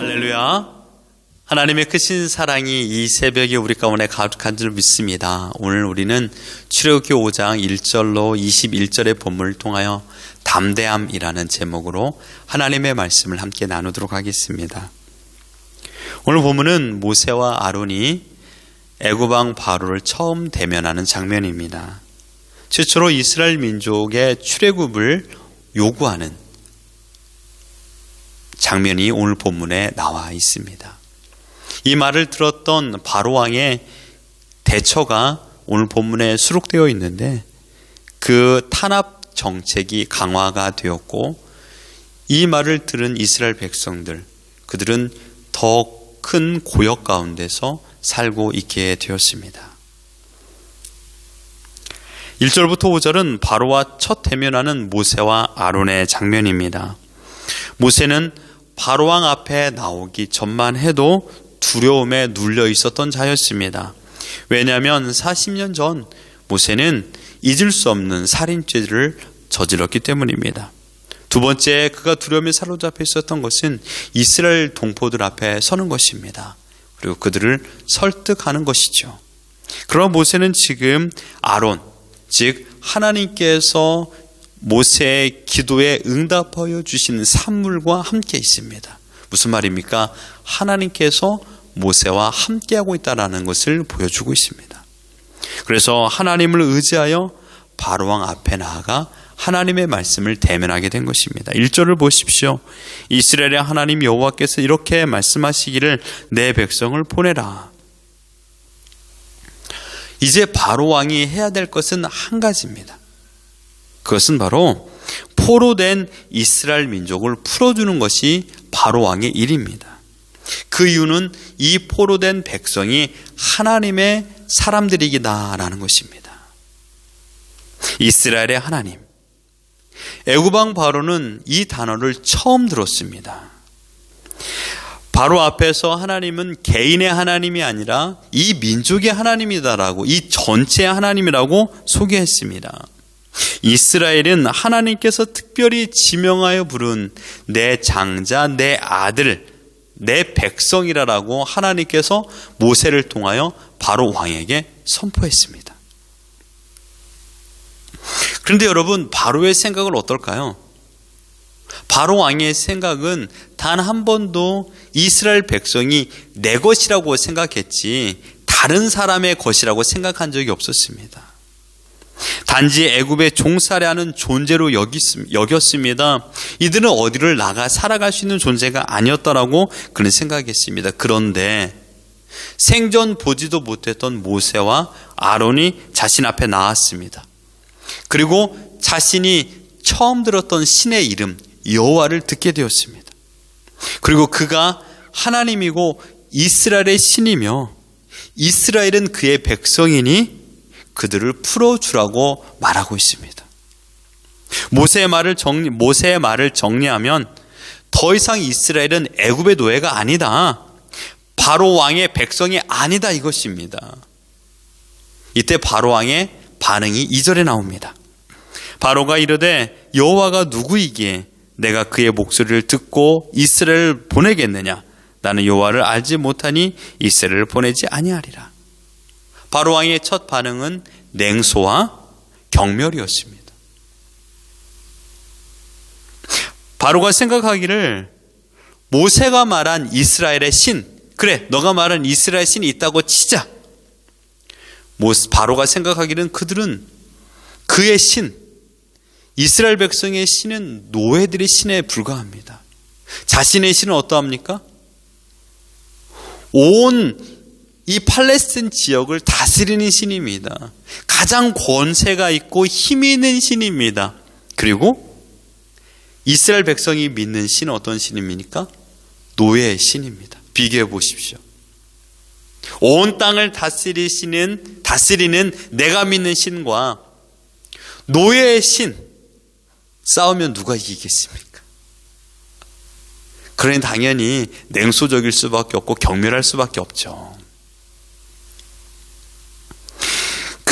할렐루야. 하나님의 크신 사랑이 이 새벽에 우리 가운데 가득한 줄 믿습니다. 오늘 우리는 출애굽기 5장 1절로 21절의 본문을 통하여 담대함이라는 제목으로 하나님의 말씀을 함께 나누도록 하겠습니다. 오늘 본문은 모세와 아론이 애굽왕 바로를 처음 대면하는 장면입니다. 최초로 이스라엘 민족의 출애굽을 요구하는 장면이 오늘 본문에 나와 있습니다. 이 말을 들었던 바로 왕의 대처가 오늘 본문에 수록되어 있는데 그 탄압 정책이 강화가 되었고 이 말을 들은 이스라엘 백성들, 그들은 더 큰 고역 가운데서 살고 있게 되었습니다. 1절부터 5절은 바로와 첫 대면하는 모세와 아론의 장면입니다. 모세는 바로왕 앞에 나오기 전만 해도 두려움에 눌려 있었던 자였습니다. 왜냐하면 40년 전 모세는 잊을 수 없는 살인죄를 저질렀기 때문입니다. 두 번째, 그가 두려움에 사로잡혀 있었던 것은 이스라엘 동포들 앞에 서는 것입니다. 그리고 그들을 설득하는 것이죠. 그러나 모세는 지금 아론, 즉 하나님께서 모세의 기도에 응답하여 주신 산물과 함께 있습니다. 무슨 말입니까? 하나님께서 모세와 함께하고 있다는 것을 보여주고 있습니다. 그래서 하나님을 의지하여 바로왕 앞에 나아가 하나님의 말씀을 대면하게 된 것입니다. 1절을 보십시오. 이스라엘의 하나님 여호와께서 이렇게 말씀하시기를 내 백성을 보내라. 이제 바로왕이 해야 될 것은 한 가지입니다. 그것은 바로 포로된 이스라엘 민족을 풀어주는 것이 바로왕의 일입니다. 그 이유는 이 포로된 백성이 하나님의 사람들이기다라는 것입니다. 이스라엘의 하나님. 애굽왕 바로는 이 단어를 처음 들었습니다. 바로 앞에서 하나님은 개인의 하나님이 아니라 이 민족의 하나님이다라고, 이 전체의 하나님이라고 소개했습니다. 이스라엘은 하나님께서 특별히 지명하여 부른 내 장자, 내 아들, 내 백성이라고 하나님께서 모세를 통하여 바로 왕에게 선포했습니다. 그런데 여러분, 바로의 생각은 어떨까요? 바로 왕의 생각은 단 한 번도 이스라엘 백성이 내 것이라고 생각했지 다른 사람의 것이라고 생각한 적이 없었습니다. 단지 애굽에 종살이하는 존재로 여겼습니다. 이들은 어디를 나가 살아갈 수 있는 존재가 아니었다라고 그는 생각했습니다. 그런데 생전 보지도 못했던 모세와 아론이 자신 앞에 나왔습니다. 그리고 자신이 처음 들었던 신의 이름 여호와를 듣게 되었습니다. 그리고 그가 하나님이고 이스라엘의 신이며 이스라엘은 그의 백성이니 그들을 풀어주라고 말하고 있습니다. 모세의 말을 정리하면 더 이상 이스라엘은 애굽의 노예가 아니다. 바로 왕의 백성이 아니다 이것입니다. 이때 바로 왕의 반응이 2절에 나옵니다. 바로가 이르되 여호와가 누구이기에 내가 그의 목소리를 듣고 이스라엘을 보내겠느냐? 나는 여호와를 알지 못하니 이스라엘을 보내지 아니하리라. 바로 왕의 첫 반응은 냉소와 경멸이었습니다. 바로가 생각하기를 모세가 말한 이스라엘의 신, 그래 너가 말한 이스라엘 신이 있다고 치자. 바로가 생각하기는 그들은 그의 신, 이스라엘 백성의 신은 노예들의 신에 불과합니다. 자신의 신은 어떠합니까? 온 이 팔레스틴 지역을 다스리는 신입니다. 가장 권세가 있고 힘이 있는 신입니다. 그리고 이스라엘 백성이 믿는 신은 어떤 신입니까? 노예의 신입니다. 비교해 보십시오. 온 땅을 다스리는 내가 믿는 신과 노예의 신 싸우면 누가 이기겠습니까? 그러니 당연히 냉소적일 수밖에 없고 경멸할 수밖에 없죠.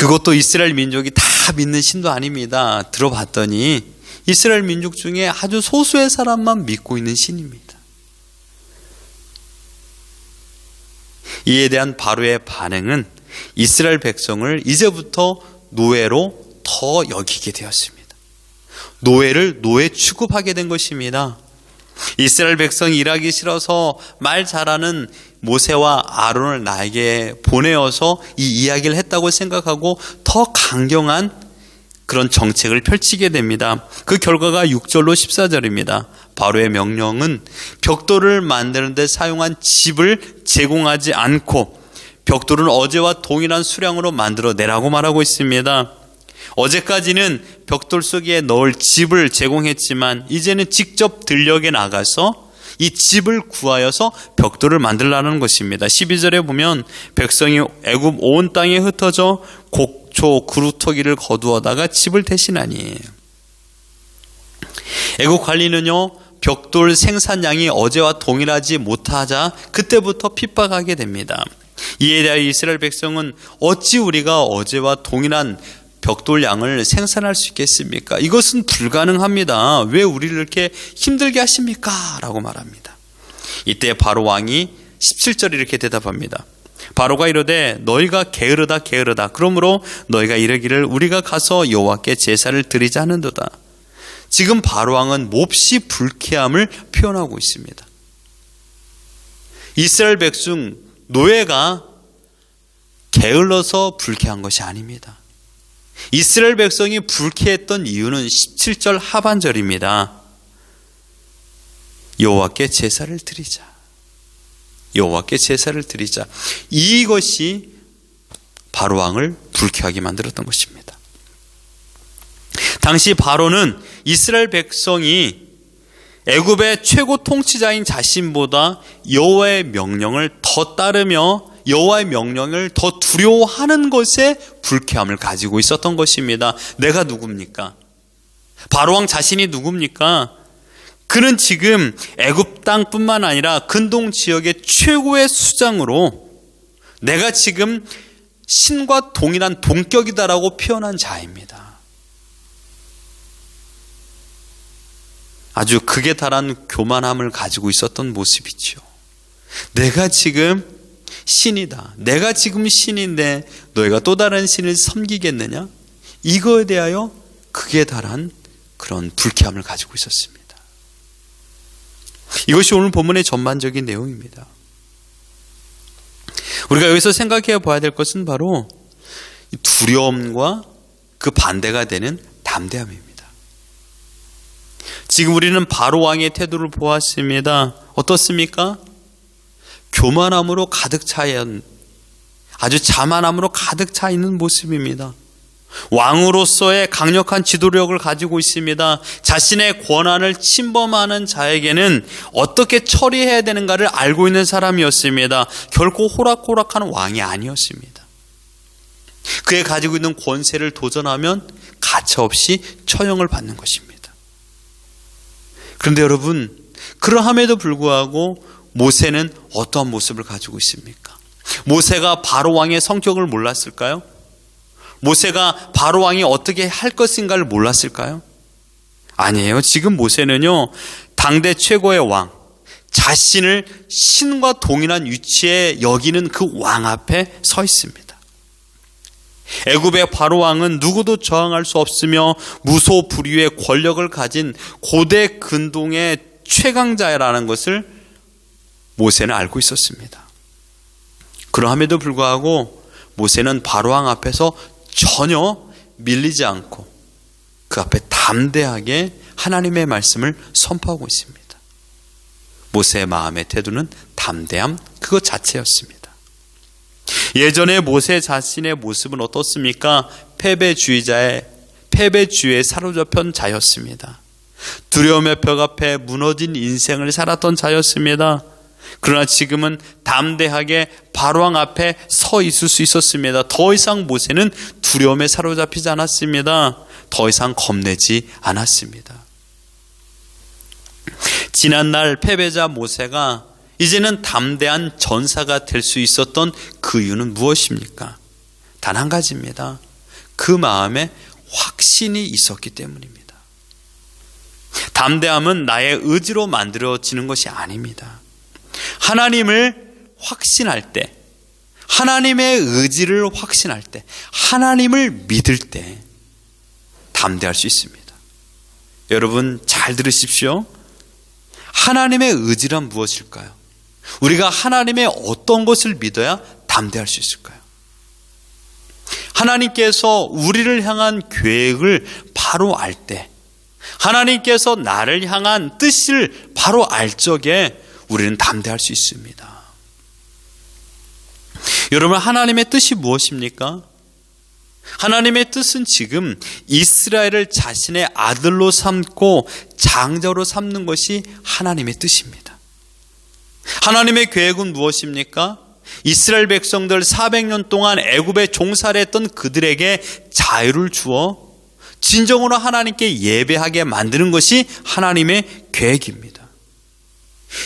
그것도 이스라엘 민족이 다 믿는 신도 아닙니다. 들어봤더니 이스라엘 민족 중에 아주 소수의 사람만 믿고 있는 신입니다. 이에 대한 바로의 반응은 이스라엘 백성을 이제부터 노예로 더 여기게 되었습니다. 노예를 노예 취급하게 된 것입니다. 이스라엘 백성이 일하기 싫어서 말 잘하는 모세와 아론을 나에게 보내어서 이 이야기를 했다고 생각하고 더 강경한 그런 정책을 펼치게 됩니다. 그 결과가 6절로 14절입니다. 바로의 명령은 벽돌을 만드는 데 사용한 집을 제공하지 않고 벽돌은 어제와 동일한 수량으로 만들어내라고 말하고 있습니다. 어제까지는 벽돌 속에 넣을 집을 제공했지만 이제는 직접 들녘에 나가서 이 집을 구하여서 벽돌을 만들라는 것입니다. 12절에 보면 백성이 애굽 온 땅에 흩어져 곡초 그루터기를 거두어다가 집을 대신하니, 애굽 관리는요 벽돌 생산량이 어제와 동일하지 못하자 그때부터 핍박하게 됩니다. 이에 대해 이스라엘 백성은 어찌 우리가 어제와 동일한 벽돌 양을 생산할 수 있겠습니까? 이것은 불가능합니다. 왜 우리를 이렇게 힘들게 하십니까? 라고 말합니다. 이때 바로 왕이 17절에 이렇게 대답합니다. 바로가 이르되 너희가 게으르다 게으르다. 그러므로 너희가 이르기를 우리가 가서 여호와께 제사를 드리자 하는도다. 지금 바로 왕은 몹시 불쾌함을 표현하고 있습니다. 이스라엘 백성 노예가 게을러서 불쾌한 것이 아닙니다. 이스라엘 백성이 불쾌했던 이유는 17절 하반절입니다. 여호와께 제사를 드리자. 여호와께 제사를 드리자. 이것이 바로 왕을 불쾌하게 만들었던 것입니다. 당시 바로는 이스라엘 백성이 애굽의 최고 통치자인 자신보다 여호와의 명령을 더 따르며 여호와의 명령을 더 두려워하는 것에 불쾌함을 가지고 있었던 것입니다. 내가 누굽니까? 바로 왕 자신이 누굽니까? 그는 지금 애굽 땅뿐만 아니라 근동 지역의 최고의 수장으로 내가 지금 신과 동일한 동격이다라고 표현한 자입니다. 아주 극에 달한 교만함을 가지고 있었던 모습이죠. 내가 지금 신이다. 내가 지금 신인데 너희가 또 다른 신을 섬기겠느냐? 이거에 대하여 극에 달한 그런 불쾌함을 가지고 있었습니다. 이것이 오늘 본문의 전반적인 내용입니다. 우리가 여기서 생각해 봐야 될 것은 바로 두려움과 그 반대가 되는 담대함입니다. 지금 우리는 바로 왕의 태도를 보았습니다. 어떻습니까? 교만함으로 가득 차 있는, 아주 자만함으로 가득 차 있는 모습입니다. 왕으로서의 강력한 지도력을 가지고 있습니다. 자신의 권한을 침범하는 자에게는 어떻게 처리해야 되는가를 알고 있는 사람이었습니다. 결코 호락호락한 왕이 아니었습니다. 그의 가지고 있는 권세를 도전하면 가차없이 처형을 받는 것입니다. 그런데 여러분, 그러함에도 불구하고 모세는 어떠한 모습을 가지고 있습니까? 모세가 바로 왕의 성격을 몰랐을까요? 모세가 바로 왕이 어떻게 할 것인가를 몰랐을까요? 아니에요. 지금 모세는요, 당대 최고의 왕, 자신을 신과 동일한 위치에 여기는 그 왕 앞에 서 있습니다. 애굽의 바로 왕은 누구도 저항할 수 없으며 무소불위의 권력을 가진 고대 근동의 최강자라는 것을 모세는 알고 있었습니다. 그러함에도 불구하고 모세는 바로 왕 앞에서 전혀 밀리지 않고 그 앞에 담대하게 하나님의 말씀을 선포하고 있습니다. 모세의 마음의 태도는 담대함 그것 자체였습니다. 예전에 모세 자신의 모습은 어떻습니까? 패배주의에 사로잡힌 자였습니다. 두려움의 벽 앞에 무너진 인생을 살았던 자였습니다. 그러나 지금은 담대하게 바로왕 앞에 서 있을 수 있었습니다. 더 이상 모세는 두려움에 사로잡히지 않았습니다. 더 이상 겁내지 않았습니다. 지난날 패배자 모세가 이제는 담대한 전사가 될 수 있었던 그 이유는 무엇입니까? 단 한 가지입니다. 그 마음에 확신이 있었기 때문입니다. 담대함은 나의 의지로 만들어지는 것이 아닙니다. 하나님을 확신할 때, 하나님의 의지를 확신할 때, 하나님을 믿을 때 담대할 수 있습니다. 여러분 잘 들으십시오. 하나님의 의지란 무엇일까요? 우리가 하나님의 어떤 것을 믿어야 담대할 수 있을까요? 하나님께서 우리를 향한 계획을 바로 알 때, 하나님께서 나를 향한 뜻을 바로 알 적에 우리는 담대할 수 있습니다. 여러분, 하나님의 뜻이 무엇입니까? 하나님의 뜻은 지금 이스라엘을 자신의 아들로 삼고 장자로 삼는 것이 하나님의 뜻입니다. 하나님의 계획은 무엇입니까? 이스라엘 백성들 400년 동안 애굽에 종살이했던 그들에게 자유를 주어 진정으로 하나님께 예배하게 만드는 것이 하나님의 계획입니다.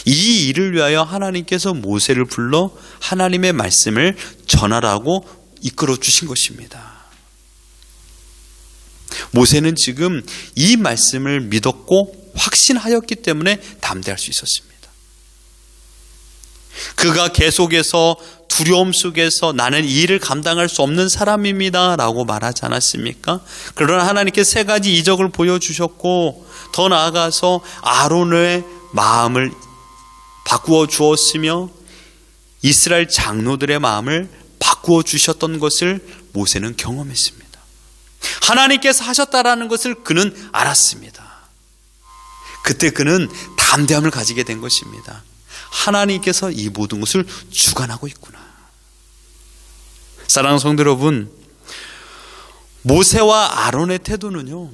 이 일을 위하여 하나님께서 모세를 불러 하나님의 말씀을 전하라고 이끌어 주신 것입니다. 모세는 지금 이 말씀을 믿었고 확신하였기 때문에 담대할 수 있었습니다. 그가 계속해서 두려움 속에서 나는 이 일을 감당할 수 없는 사람입니다 라고 말하지 않았습니까? 그러나 하나님께 세 가지 이적을 보여주셨고 더 나아가서 아론의 마음을 바꾸어 주었으며 이스라엘 장로들의 마음을 바꾸어 주셨던 것을 모세는 경험했습니다. 하나님께서 하셨다라는 것을 그는 알았습니다. 그때 그는 담대함을 가지게 된 것입니다. 하나님께서 이 모든 것을 주관하고 있구나. 사랑하는 성도 여러분, 모세와 아론의 태도는요,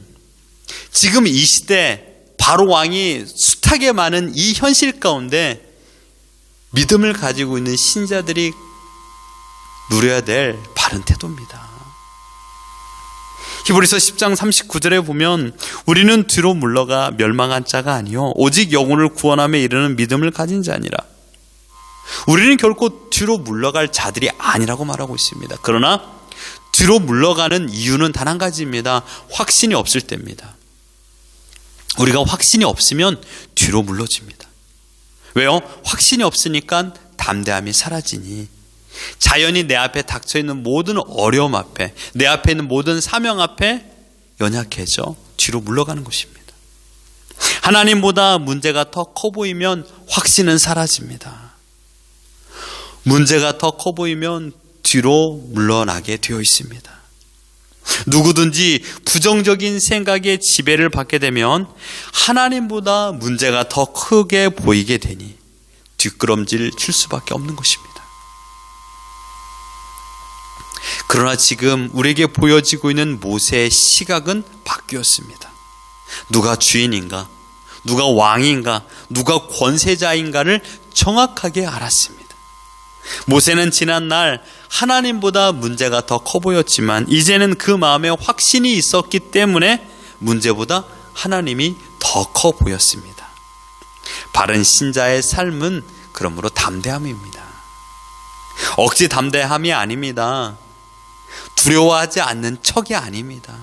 지금 이 시대 바로 왕이 숱하게 많은 이 현실 가운데 믿음을 가지고 있는 신자들이 누려야 될 바른 태도입니다. 히브리서 10장 39절에 보면 우리는 뒤로 물러가 멸망한 자가 아니요 오직 영혼을 구원함에 이르는 믿음을 가진 자니라. 우리는 결코 뒤로 물러갈 자들이 아니라고 말하고 있습니다. 그러나 뒤로 물러가는 이유는 단 한 가지입니다. 확신이 없을 때입니다. 우리가 확신이 없으면 뒤로 물러집니다. 왜요? 확신이 없으니까 담대함이 사라지니 자연히 내 앞에 닥쳐있는 모든 어려움 앞에, 내 앞에 있는 모든 사명 앞에 연약해져 뒤로 물러가는 것입니다. 하나님보다 문제가 더 커 보이면 확신은 사라집니다. 문제가 더 커 보이면 뒤로 물러나게 되어 있습니다. 누구든지 부정적인 생각에 지배를 받게 되면 하나님보다 문제가 더 크게 보이게 되니 뒷걸음질 칠 수밖에 없는 것입니다. 그러나 지금 우리에게 보여지고 있는 모세의 시각은 바뀌었습니다. 누가 주인인가, 누가 왕인가, 누가 권세자인가를 정확하게 알았습니다. 모세는 지난날 하나님보다 문제가 더 커 보였지만 이제는 그 마음에 확신이 있었기 때문에 문제보다 하나님이 더 커 보였습니다. 바른 신자의 삶은 그러므로 담대함입니다. 억지 담대함이 아닙니다. 두려워하지 않는 척이 아닙니다.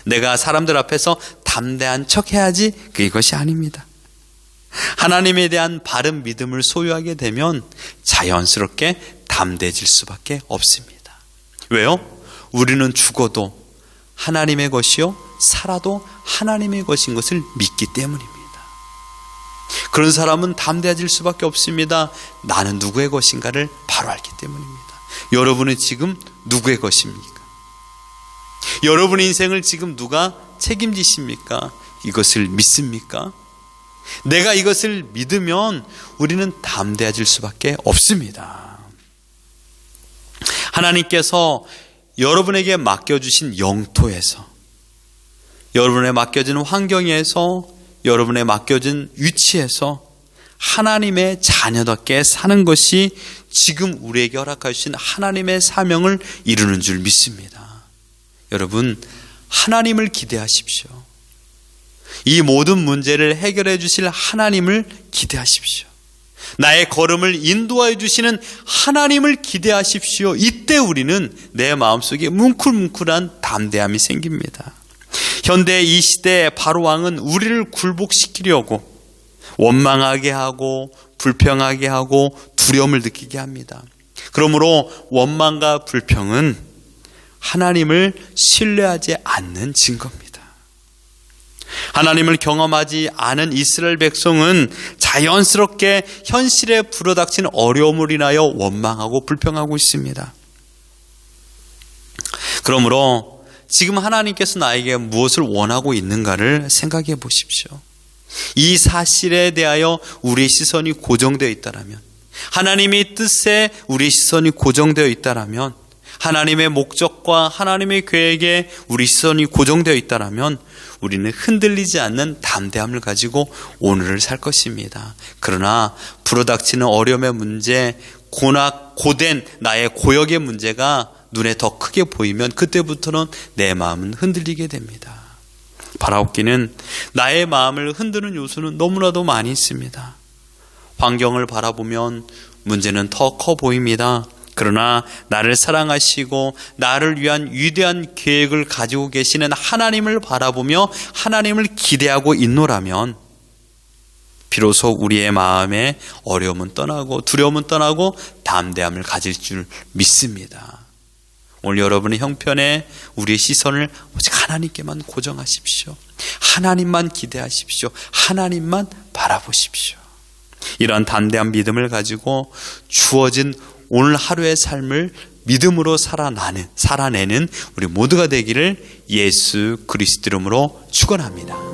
내가 사람들 앞에서 담대한 척 해야지, 그것이 아닙니다. 하나님에 대한 바른 믿음을 소유하게 되면 자연스럽게 담대해질 수밖에 없습니다. 왜요? 우리는 죽어도 하나님의 것이요 살아도 하나님의 것인 것을 믿기 때문입니다. 그런 사람은 담대해질 수밖에 없습니다. 나는 누구의 것인가를 바로 알기 때문입니다. 여러분은 지금 누구의 것입니까? 여러분의 인생을 지금 누가 책임지십니까? 이것을 믿습니까? 내가 이것을 믿으면 우리는 담대해질 수밖에 없습니다. 하나님께서 여러분에게 맡겨주신 영토에서, 여러분에 맡겨진 환경에서, 여러분에 맡겨진 위치에서 하나님의 자녀답게 사는 것이 지금 우리에게 허락하신 하나님의 사명을 이루는 줄 믿습니다. 여러분, 하나님을 기대하십시오. 이 모든 문제를 해결해 주실 하나님을 기대하십시오. 나의 걸음을 인도해 주시는 하나님을 기대하십시오. 이때 우리는 내 마음속에 뭉클뭉클한 담대함이 생깁니다. 현대 이 시대의 바로왕은 우리를 굴복시키려고 원망하게 하고 불평하게 하고 두려움을 느끼게 합니다. 그러므로 원망과 불평은 하나님을 신뢰하지 않는 증거입니다. 하나님을 경험하지 않은 이스라엘 백성은 자연스럽게 현실에 불어닥친 어려움을 인하여 원망하고 불평하고 있습니다. 그러므로 지금 하나님께서 나에게 무엇을 원하고 있는가를 생각해 보십시오. 이 사실에 대하여 우리의 시선이 고정되어 있다면, 하나님의 뜻에 우리의 시선이 고정되어 있다면, 하나님의 목적과 하나님의 계획에 우리 시선이 고정되어 있다면 우리는 흔들리지 않는 담대함을 가지고 오늘을 살 것입니다. 그러나 불어닥치는 어려움의 문제, 고된 나의 고역의 문제가 눈에 더 크게 보이면 그때부터는 내 마음은 흔들리게 됩니다. 바라옵기는 나의 마음을 흔드는 요소는 너무나도 많이 있습니다. 환경을 바라보면 문제는 더 커 보입니다. 그러나 나를 사랑하시고 나를 위한 위대한 계획을 가지고 계시는 하나님을 바라보며 하나님을 기대하고 있노라면 비로소 우리의 마음에 어려움은 떠나고 두려움은 떠나고 담대함을 가질 줄 믿습니다. 오늘 여러분의 형편에 우리의 시선을 오직 하나님께만 고정하십시오. 하나님만 기대하십시오. 하나님만 바라보십시오. 이러한 담대한 믿음을 가지고 주어진 오늘 하루의 삶을 믿음으로 살아내는 우리 모두가 되기를 예수 그리스도 이름으로 축원합니다.